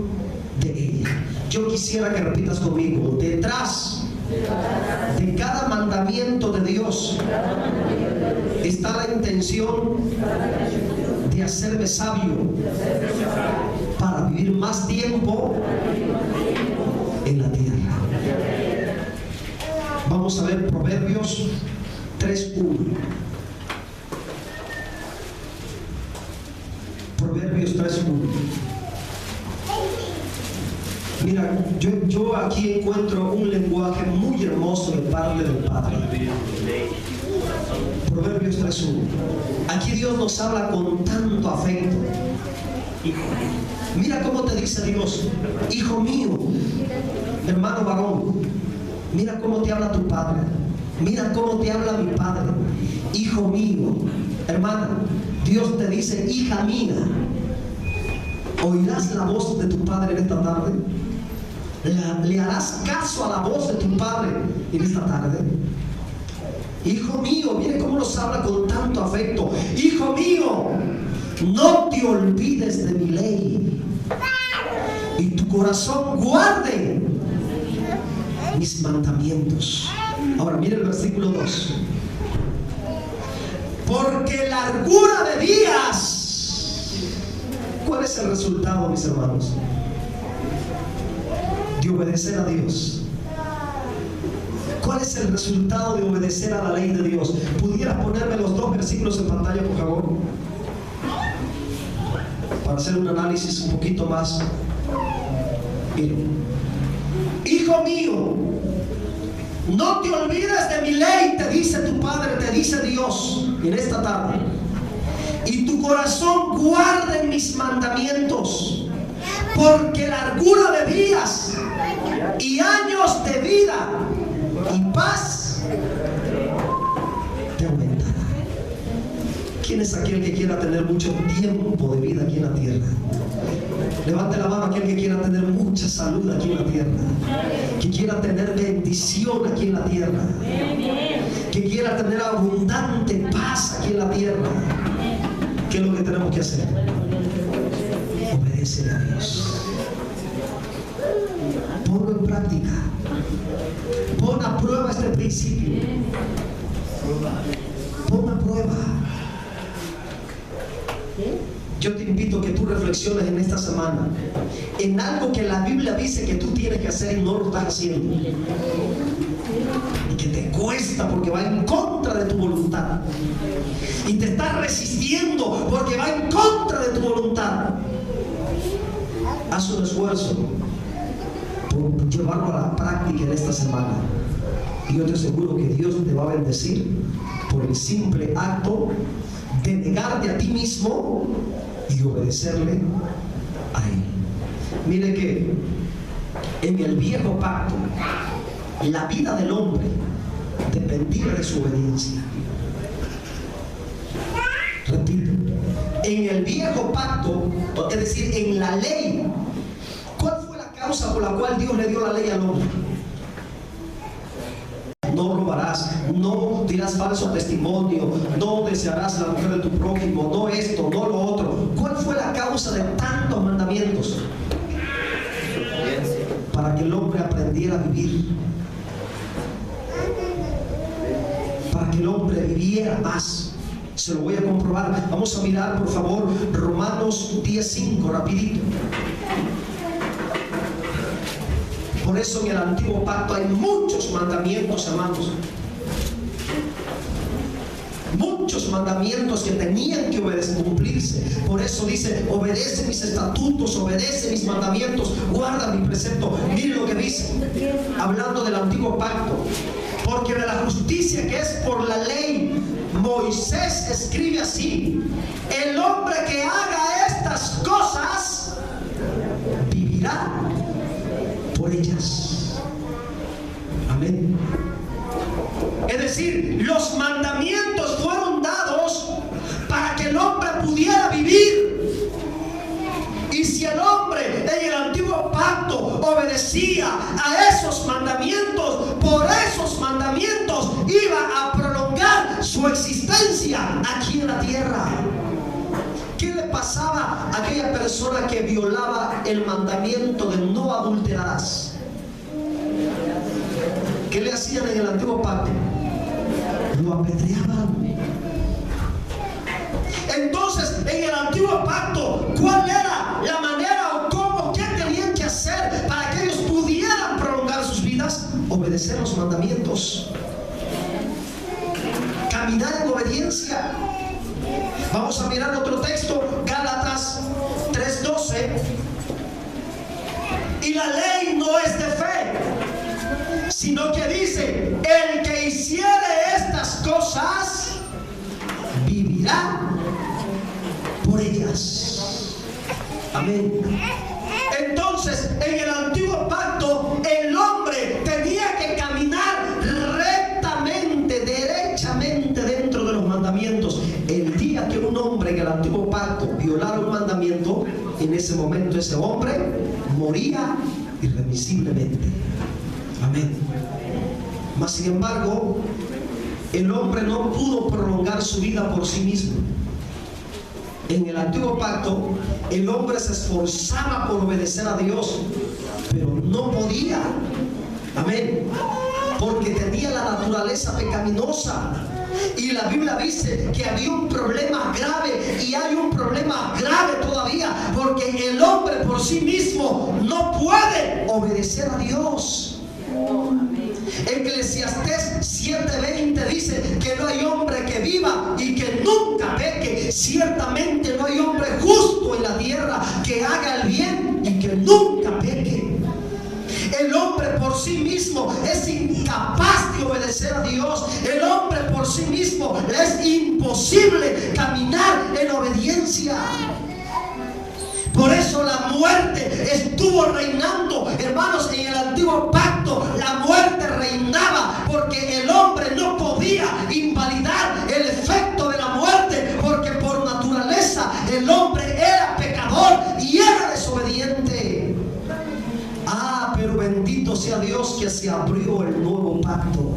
de ella. Yo quisiera que repitas conmigo: detrás de cada mandamiento de Dios está la intención de hacerme sabio para vivir más tiempo en la tierra. Vamos a ver Proverbios 3:1. Proverbios 3:1. Mira, yo aquí encuentro un lenguaje muy hermoso de parte del Padre. Proverbios 3:1. Aquí Dios nos habla con tanto afecto. Mira cómo te dice Dios: hijo mío, hermano varón, mira cómo te habla tu Padre. Mira cómo te habla mi Padre. Hijo mío, hermana, Dios te dice: hija mía. ¿Oirás la voz de tu Padre en esta tarde? ¿Le harás caso a la voz de tu Padre en esta tarde? Hijo mío, mire cómo nos habla con tanto afecto. Hijo mío, no te olvides de mi ley, y tu corazón guarde mis mandamientos. Ahora mire el versículo 2. Porque largura de días. ¿Cuál es el resultado, mis hermanos? De obedecer a Dios. ¿Cuál es el resultado de obedecer a la ley de Dios? ¿Pudieras ponerme los dos versículos en pantalla, por favor? Para hacer un análisis un poquito más. Miren. Hijo mío, no te olvides de mi ley, te dice tu Padre, te dice Dios en esta tarde. Y tu corazón guarde mis mandamientos, porque largura de días y años de vida y paz te aumentará. ¿Quién es aquel que quiera tener mucho tiempo de vida aquí en la tierra? Levante la mano aquel que quiera tener mucha salud aquí en la tierra, que quiera tener bendición aquí en la tierra, que quiera tener abundante paz aquí en la tierra. ¿Qué es lo que tenemos que hacer? Obedecer a Dios. Ponlo en práctica. Pon a prueba este principio. Pon a prueba. Yo te invito a que tú reflexiones en esta semana en algo que la Biblia dice que tú tienes que hacer y no lo estás haciendo, y que te cuesta porque va en contra de tu voluntad, y te estás resistiendo porque va en contra de tu voluntad. Haz un esfuerzo por llevarlo a la práctica en esta semana, y yo te aseguro que Dios te va a bendecir por el simple acto de negarte a ti mismo y obedecerle a Él. Mire que en el viejo pacto la vida del hombre dependía de su obediencia. Repito, en el viejo pacto, es decir, en la ley, ¿cuál fue la causa por la cual Dios le dio la ley al hombre? No robarás, no dirás falso testimonio, no desearás la mujer de tu prójimo, no esto, no lo otro. ¿Cuál fue la causa de tantos mandamientos? Para que el hombre aprendiera a vivir, para que el hombre viviera más. Se lo voy a comprobar. Vamos a mirar, por favor, Romanos 10:5, rapidito. Por eso en el antiguo pacto hay muchos mandamientos, hermanos. Muchos mandamientos que tenían que cumplirse. Por eso dice: obedece mis estatutos, obedece mis mandamientos, guarda mi precepto. Miren lo que dice, hablando del antiguo pacto. Porque de la justicia que es por la ley, Moisés escribe así: el hombre que haga estas cosas vivirá por ellas. Amén. Es decir, los mandamientos fueron dados para que el hombre pudiera vivir. Y si el hombre en el antiguo pacto obedecía a esos mandamientos, por esos mandamientos iba a prolongar su existencia aquí en la tierra. ¿Qué le pasaba a aquella persona que violaba el mandamiento de no adulterarás? ¿Qué le hacían en el antiguo pacto? Lo apedreaban. Entonces, en el antiguo pacto, ¿cuál era la manera o cómo, qué tenían que hacer para que ellos pudieran prolongar sus vidas? Obedecer los mandamientos, caminar en obediencia. Vamos a mirar otro texto, Gálatas 3:12. Y la ley no es de fe, sino que dice: el que hiciere estas cosas vivirá por ellas. Amén. Entonces, en el antiguo pacto, el hombre tenía que caminar rectamente, derechamente dentro de los mandamientos. El día que un hombre en el antiguo pacto violara un mandamiento, en ese momento ese hombre moría irremisiblemente. Amén. Mas sin embargo, el hombre no pudo prolongar su vida por sí mismo. En el antiguo pacto, el hombre se esforzaba por obedecer a Dios, pero no podía. Amén. Porque tenía la naturaleza pecaminosa. Y la Biblia dice que había un problema grave, y hay un problema grave todavía, porque el hombre por sí mismo no puede obedecer a Dios. Eclesiastés 7:20 dice que no hay hombre que viva y que nunca peque. Ciertamente no hay hombre justo en la tierra que haga el bien y que nunca peque. El hombre por sí mismo es incapaz de obedecer a Dios. El hombre por sí mismo es imposible caminar en obediencia. Por eso la muerte estuvo reinando, hermanos, en el antiguo pacto. La muerte reinaba porque el hombre no podía invalidar el efecto de la muerte, porque por naturaleza el hombre era pecador y era desobediente. Pero bendito sea Dios que se abrió el nuevo pacto.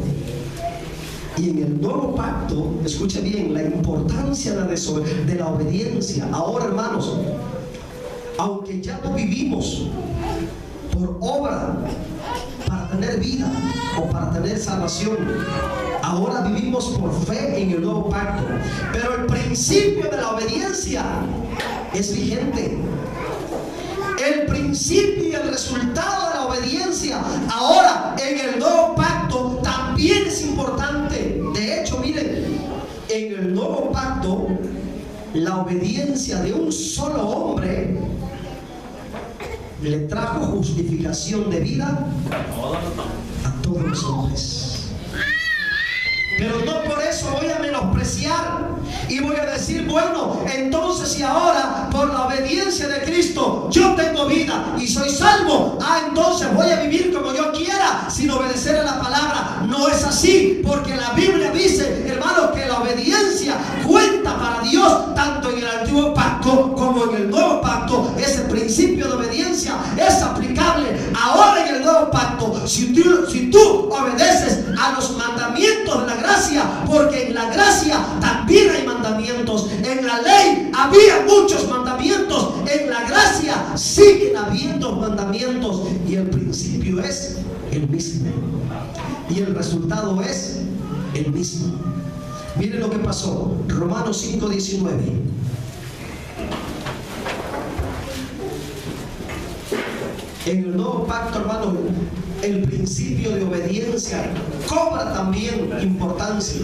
Y en el nuevo pacto, escuche bien, la importancia de la obediencia. Ahora, hermanos, aunque ya no vivimos por obra para tener vida o para tener salvación, ahora vivimos por fe en el nuevo pacto. Pero el principio de la obediencia es vigente. El principio y el resultado de la obediencia ahora en el nuevo pacto también es importante. De hecho, miren, en el nuevo pacto la obediencia de un solo hombre le trajo justificación de vida a todos los hombres. Pero no por eso voy a menospreciar y voy a decir: bueno, entonces y ahora por la obediencia de Cristo yo tengo vida y soy salvo. Entonces voy a vivir como yo quiera sin obedecer a la así porque la Biblia dice, hermanos, que la obediencia cuenta para Dios tanto en el antiguo pacto como en el nuevo pacto. Ese principio de obediencia es aplicable ahora en el nuevo pacto. Si tú obedeces a los mandamientos de la gracia, porque en la gracia también hay mandamientos. En la ley había muchos mandamientos, en la gracia siguen habiendo mandamientos, y el principio es el mismo y el resultado es el mismo. Miren lo que pasó, Romanos 5:19. En el nuevo pacto, hermano, el principio de obediencia cobra también importancia.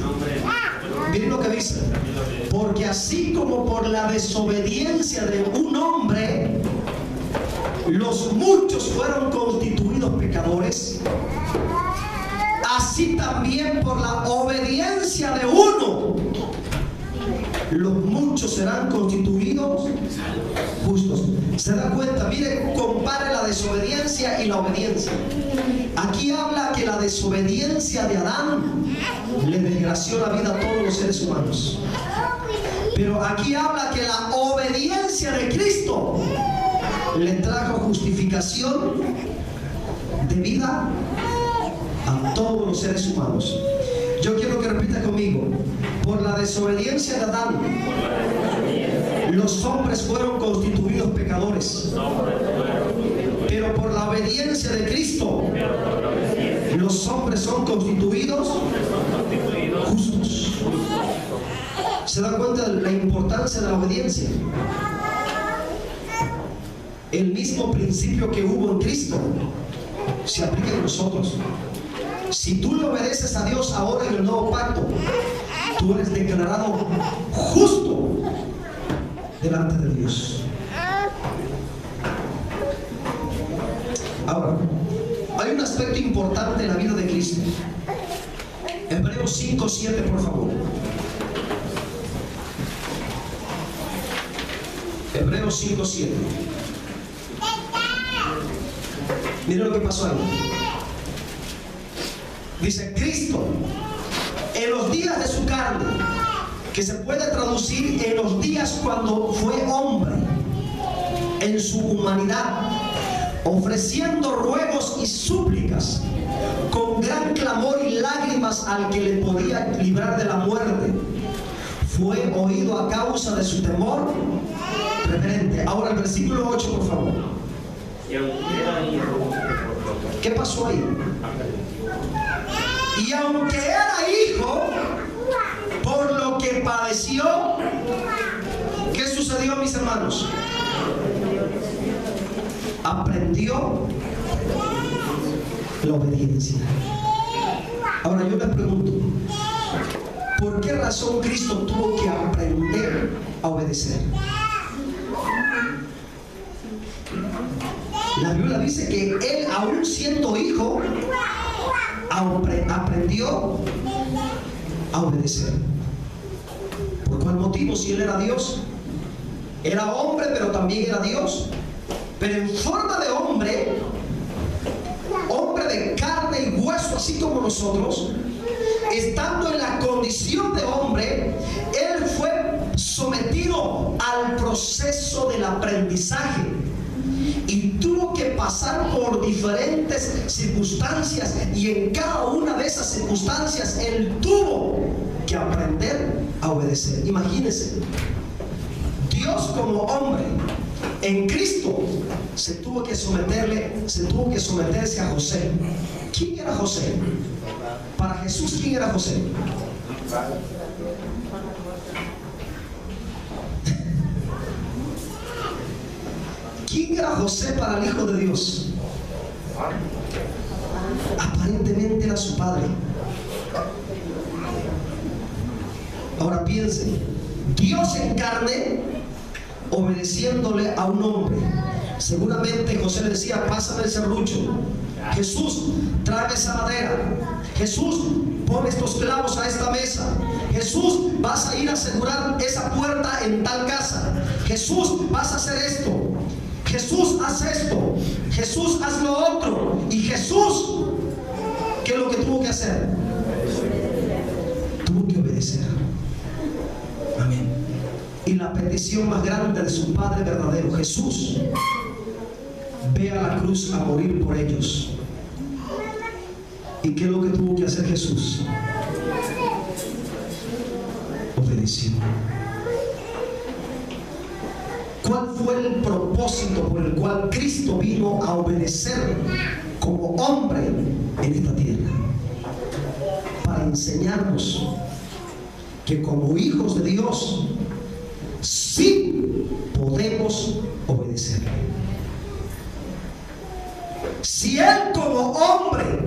Miren lo que dice: porque así como por la desobediencia de un hombre los muchos fueron constituidos pecadores, así también por la obediencia de uno los muchos serán constituidos justos. ¿Se da cuenta? Mire, compare la desobediencia y la obediencia. Aquí habla que la desobediencia de Adán le desgració la vida a todos los seres humanos, pero aquí habla que la obediencia de Cristo le trajo justificación de vida a todos los seres humanos. Yo quiero que repita conmigo: por la desobediencia de Adán los hombres fueron constituidos pecadores, pero por la obediencia de Cristo los hombres son constituidos justos. ¿Se dan cuenta de la importancia de la obediencia? El mismo principio que hubo en Cristo se aplica en nosotros. Si tú le obedeces a Dios ahora en el nuevo pacto, tú eres declarado justo delante de Dios. Ahora, hay un aspecto importante en la vida de Cristo. Hebreos 5:7, por favor. Hebreos 5:7. Miren lo que pasó ahí. Dice: Cristo, en los días de su carne, que se puede traducir en los días cuando fue hombre, en su humanidad, ofreciendo ruegos y súplicas con gran clamor y lágrimas al que le podía librar de la muerte, fue oído a causa de su temor reverente. Ahora el versículo 8, por favor. ¿Qué pasó ahí? Y aunque era hijo, por lo que padeció, ¿qué sucedió, mis hermanos? Aprendió la obediencia. Ahora yo les pregunto, ¿por qué razón Cristo tuvo que aprender a obedecer? La Biblia dice que él, aún siendo hijo, aprendió a obedecer. ¿Por cuál motivo? Si él era Dios, era hombre, pero también era Dios. Pero en forma de hombre, hombre de carne y hueso, así como nosotros, estando en la condición de hombre, él fue sometido al proceso del aprendizaje y tuvo que pasar por diferentes circunstancias, y en cada una de esas circunstancias él tuvo que aprender a obedecer. Imagínense, Dios como hombre en Cristo se tuvo que someterse a José. ¿Quién era José? Para Jesús, ¿quién era José? ¿Quién era José para el Hijo de Dios? Aparentemente era su padre. Ahora piensen, Dios en carne obedeciéndole a un hombre. Seguramente José le decía: pásame el serrucho. Jesús, trae esa madera. Jesús, pon estos clavos a esta mesa. Jesús, vas a ir a asegurar esa puerta en tal casa. Jesús, vas a hacer esto. Jesús, haz esto. Jesús, haz lo otro. Y Jesús, ¿qué es lo que tuvo que hacer? y la petición más grande de su Padre verdadero, Jesús, ve a la cruz a morir por ellos. ¿Y qué es lo que tuvo que hacer Jesús? Obedeció. ¿Cuál fue el propósito por el cual Cristo vino a obedecer como hombre en esta tierra? Para enseñarnos que como hijos de Dios sí podemos obedecerle. Si Él como hombre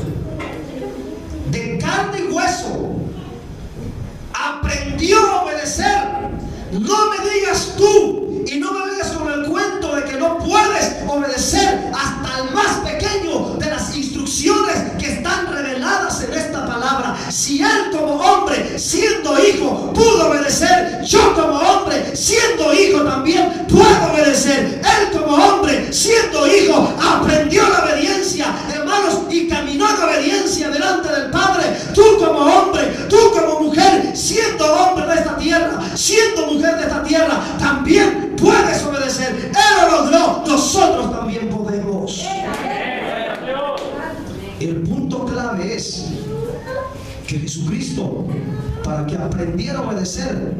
de carne y hueso aprendió a obedecer, no me digas tú y no me digas con el cuento de que no puedes obedecer hasta el más pequeño de las instrucciones que están reveladas en esta palabra. Si Él como hombre, siendo hijo, pudo obedecer, yo como hombre, siendo hijo, también puedo obedecer. Él como hombre, siendo hijo, aprendió la obediencia, hermanos, y caminó en obediencia delante del Padre. Tú como hombre, tú como mujer, siendo hombre de esta tierra, siendo mujer de esta tierra, también puedes obedecer. Él lo logró, nosotros también podemos. El punto clave es que Jesucristo, para que aprendiera a obedecer,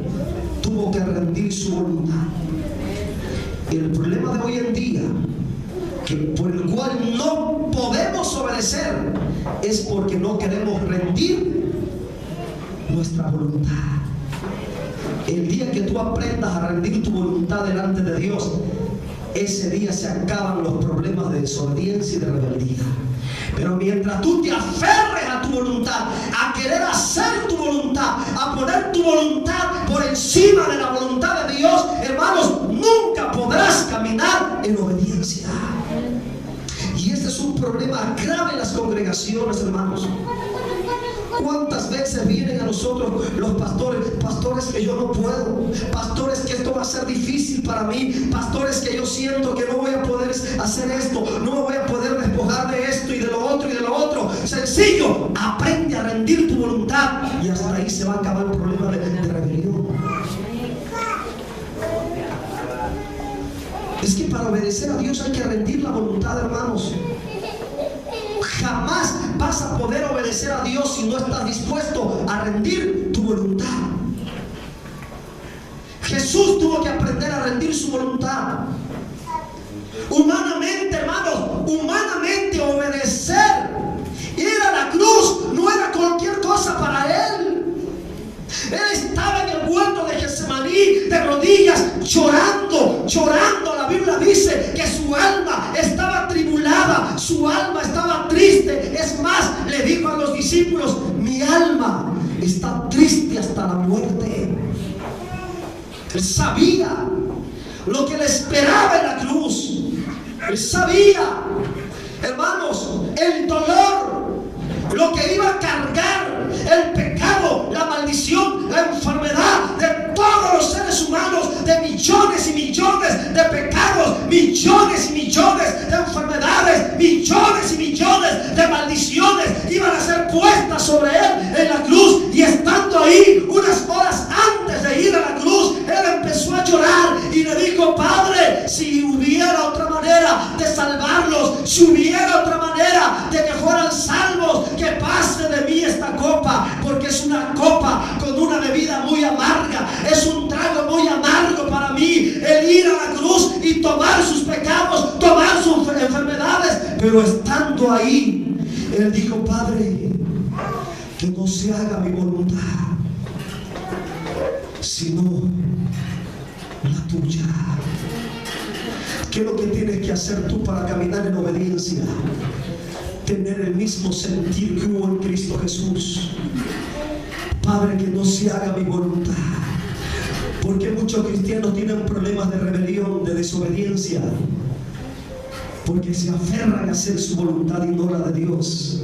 tuvo que rendir su voluntad. El problema de hoy en día, que por el cual no podemos obedecer, es porque no queremos rendir nuestra voluntad. El día que tú aprendas a rendir tu voluntad delante de Dios, ese día se acaban los problemas de desobediencia y de rebeldía. Pero mientras tú te aferres a tu voluntad, a querer hacer tu voluntad, a poner tu voluntad por encima de la voluntad de Dios, hermanos, nunca podrás caminar en obediencia. Y este es un problema grave en las congregaciones, hermanos. ¿Cuántas veces vienen a nosotros los pastores? Pastores, que yo no puedo. Pastores, que esto va a ser difícil para mí. Pastores, que yo siento que no voy a poder hacer esto. No me voy a poder despojar de esto y de lo otro y de lo otro. Sencillo, aprende a rendir tu voluntad y hasta ahí se va a acabar el problema de rebelión. Es que para obedecer a Dios hay que rendir la voluntad, hermanos. Jamás vas a poder obedecer a Dios si no estás dispuesto a rendir tu voluntad. Jesús tuvo que aprender a rendir su voluntad. Humanamente, hermanos, humanamente obedecer, ir a la cruz, no era cualquier cosa para Él. Él estaba en el huerto de Getsemaní de rodillas, llorando. La Biblia dice que su alma estaba atribulada, su alma estaba triste. Es más, le dijo a los discípulos: mi alma está triste hasta la muerte. Él sabía lo que le esperaba en la cruz. Él sabía, hermanos, el dolor, lo que iba a cargar, el pecado, la maldición, la enfermedad de todos los seres humanos, de millones y millones de pecados, millones y millones de enfermedades, millones y millones de maldiciones iban a ser puestas sobre Él en la cruz. Y estando ahí, unas horas antes de ir a la cruz, Él empezó a llorar y le dijo: Padre, si hubiera otra manera de salvarlos, si hubiera otra manera de que fueran salvos, que pase de mí esta copa, porque es una copa con una bebida muy amarga, es un trago muy amargo para mí, el ir a la cruz y tomar sus pecados, tomar sus enfermedades. Pero estando ahí, Él dijo: Padre, que no se haga mi voluntad, sino la tuya. ¿Qué es lo que tienes que hacer tú para caminar en obediencia? Tener el mismo sentir que hubo en Cristo Jesús. Padre, que no se haga mi voluntad. Porque muchos cristianos tienen problemas de rebelión, de desobediencia, porque se aferran a hacer su voluntad y no la de Dios.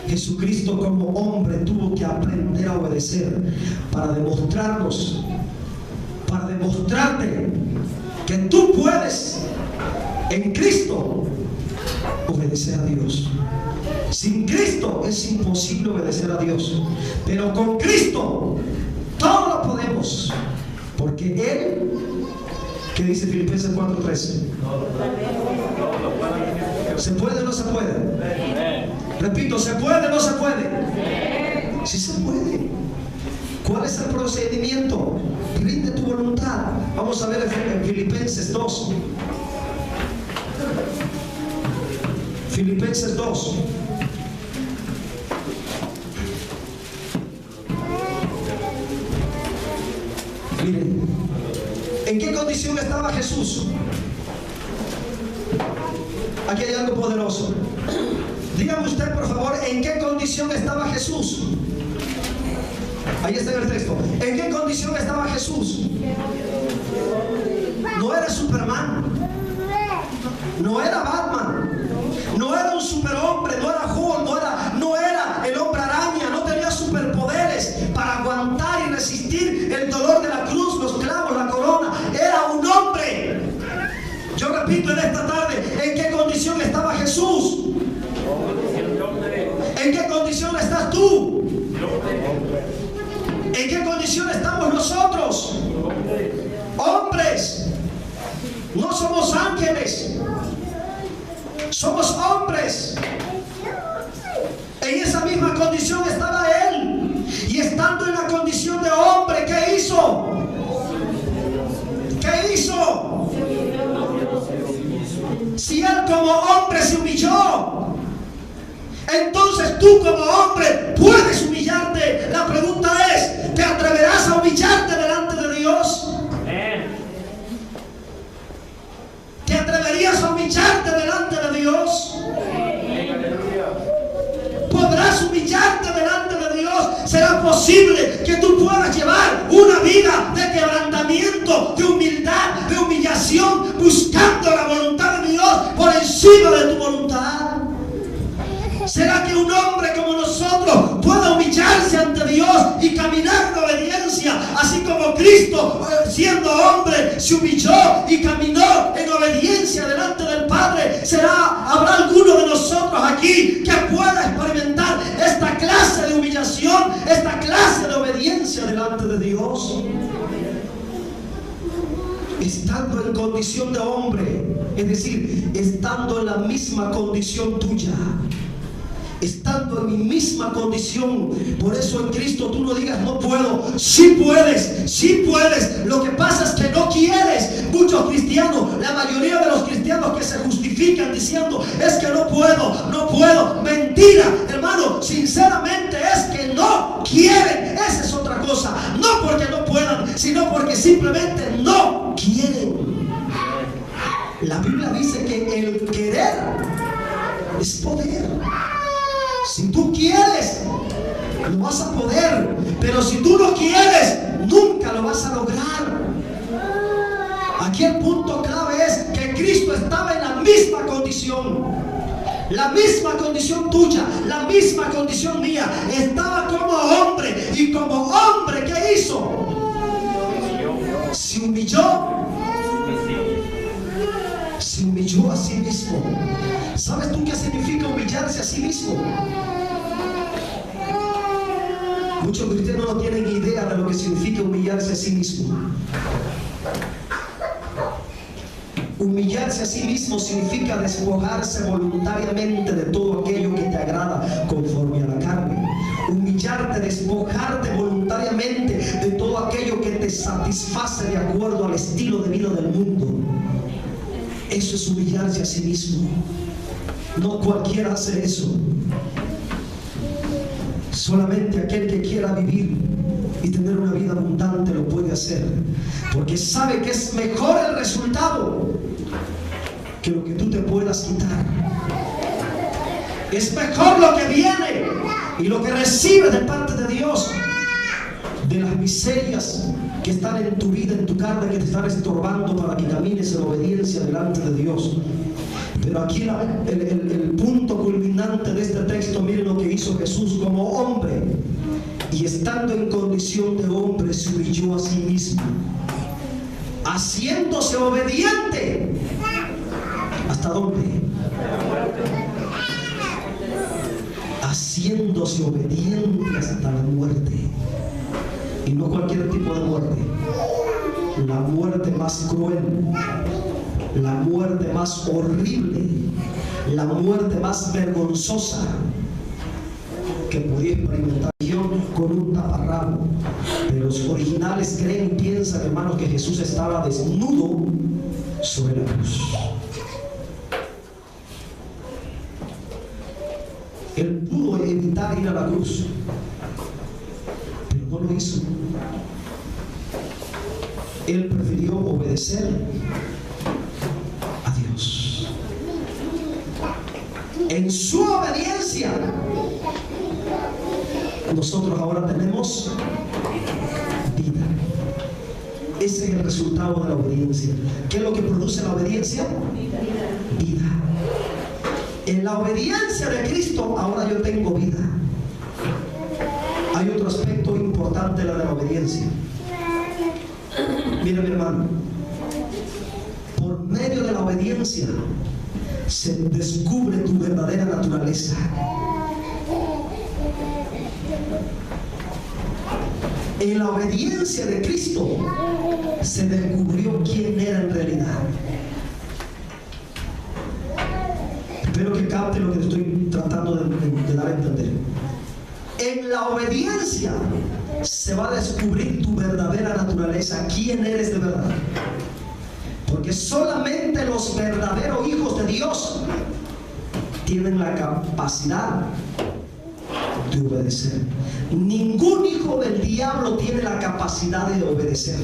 Jesucristo como hombre tuvo que aprender a obedecer para demostrarnos, para demostrarte que tú puedes en Cristo obedecer a Dios. Sin Cristo es imposible obedecer a Dios, pero con Cristo Dios. Porque Él, ¿qué dice Filipenses 4:13? ¿Se puede o no se puede? Repito, ¿se puede o no se puede? Sí se puede. ¿Cuál es el procedimiento? Rinde tu voluntad. Vamos a ver en Filipenses 2. Filipenses 2. Miren, ¿en qué condición estaba Jesús? Aquí hay algo poderoso. Dígame usted, por favor, ¿en qué condición estaba Jesús? Ahí está en el texto. ¿En qué condición estaba Jesús? No era Superman, no era Batman, no era un superhombre, no era Hulk, no era el hombre araña, no tenía superpoderes para aguantar y resistir el dolor de la cruz, los clavos, la corona. Era un hombre. Yo repito en esta tarde, ¿en qué condición estaba Jesús? ¿En qué condición estás tú? ¿En qué condición estamos nosotros? Hombres. No somos ángeles. Somos hombres. En esa misma condición estaba Él. Y estando en la condición de hombre, ¿qué hizo? ¿Qué hizo? Si Él como hombre se humilló, entonces tú como hombre puedes humillarte. La pregunta es, ¿te atreverás a humillarte delante de Dios? ¿Te atreverías a humillarte delante de Dios? ¿Podrás humillarte delante de Dios? ¿Será posible que tú puedas llevar una vida de quebrantamiento, de humildad, de humillación, buscando la voluntad de Dios por encima de tu voluntad? ¿Será que un hombre como nosotros pueda humillarse ante Dios y caminar en obediencia, así como Cristo, siendo hombre, se humilló y caminó en obediencia delante del Padre? ¿Habrá alguno de nosotros aquí que pueda experimentar esta clase de humillación, esta clase de obediencia delante de Dios? Estando en condición de hombre, es decir, estando en la misma condición tuya, estando en mi misma condición. Por eso en Cristo tú no digas no puedo. Sí puedes, sí puedes. Lo que pasa es que no quieres. Muchos cristianos, la mayoría de los cristianos que se justifican diciendo es que no puedo, no puedo. Mentira, hermano, sinceramente es que no quieren. Esa es otra cosa. No porque no puedan, sino porque simplemente no quieren. La Biblia dice que el querer es poder. Si tú quieres, lo vas a poder. Pero si tú no quieres, nunca lo vas a lograr. Aquí el punto clave es que Cristo estaba en la misma condición. La misma condición tuya, la misma condición mía. Estaba como hombre. Y como hombre, ¿qué hizo? Se humilló. Se humilló a sí mismo. ¿Sabes tú qué significa humillarse a sí mismo? Muchos cristianos no tienen idea de lo que significa humillarse a sí mismo. Humillarse a sí mismo significa despojarse voluntariamente de todo aquello que te agrada conforme a la carne. Humillarte, despojarte voluntariamente de todo aquello que te satisface de acuerdo al estilo de vida del mundo. Eso es humillarse a sí mismo. No cualquiera hace eso. Solamente aquel que quiera vivir y tener una vida abundante lo puede hacer, porque sabe que es mejor el resultado que lo que tú te puedas quitar. Es mejor lo que viene y lo que recibes de parte de Dios de las miserias que están en tu vida, en tu carne, que te están estorbando para que camines en obediencia delante de Dios. Pero aquí el punto culminante de este texto, miren lo que hizo Jesús como hombre. Y estando en condición de hombre, se humilló a sí mismo, haciéndose obediente. ¿Hasta dónde? Haciéndose obediente hasta la muerte. Y no cualquier tipo de muerte. La muerte más cruel, la muerte más horrible, la muerte más vergonzosa que podía experimentar yo con un taparrabo. Pero los originales creen y piensan, hermanos, que Jesús estaba desnudo sobre la cruz. Él pudo evitar ir a la cruz, pero no lo hizo. Él prefirió obedecer a Dios. En su obediencia, nosotros ahora tenemos vida. Ese es el resultado de la obediencia. ¿Qué es lo que produce la obediencia? Vida. En la obediencia de Cristo ahora yo tengo vida. Hay otro aspecto importante de la obediencia. Mira, mi hermano, por medio de la obediencia se descubre tu verdadera naturaleza. En la obediencia de Cristo se descubrió quién era en realidad. Espero que capte lo que estoy tratando de dar a entender. En la obediencia se va a descubrir tu verdadera naturaleza, quién eres de verdad. Porque solamente los verdaderos hijos de Dios tienen la capacidad de obedecer. Ningún hijo del diablo tiene la capacidad de obedecer.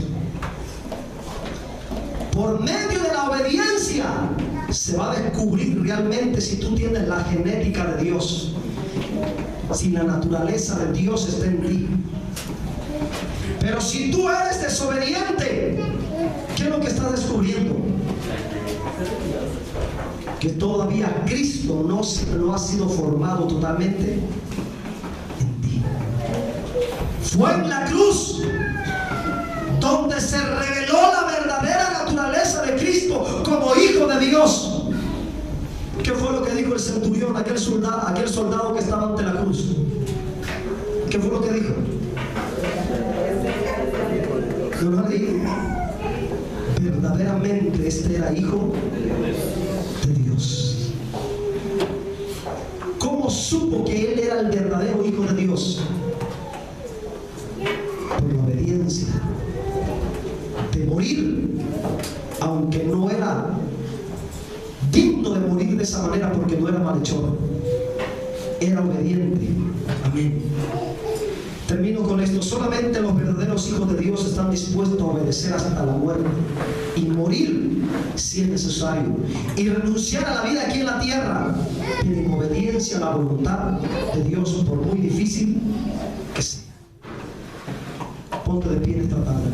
Por medio de la obediencia se va a descubrir realmente si tú tienes la genética de Dios, si la naturaleza de Dios está en ti. Pero si tú eres desobediente, ¿qué es lo que estás descubriendo? Que todavía Cristo no ha sido formado totalmente en ti. Fue en la cruz donde se reveló la verdadera naturaleza de Cristo como Hijo de Dios. ¿Qué fue lo que dijo el centurión, aquel soldado que estaba ante la cruz? ¿Qué fue lo que dijo? ¿No lo leí? Verdaderamente este era Hijo de Dios. ¿Cómo supo que él era el verdadero Hijo de Dios? Por la obediencia. De morir, aunque no era digno de morir de esa manera porque no era malhechor, era obediente. Amén. Termino con esto. Solamente los verdaderos hijos de Dios están dispuestos a obedecer hasta la muerte y morir si es necesario, y renunciar a la vida aquí en la tierra en obediencia a la voluntad de Dios, por muy difícil que sea. Ponte de pie en esta tarde.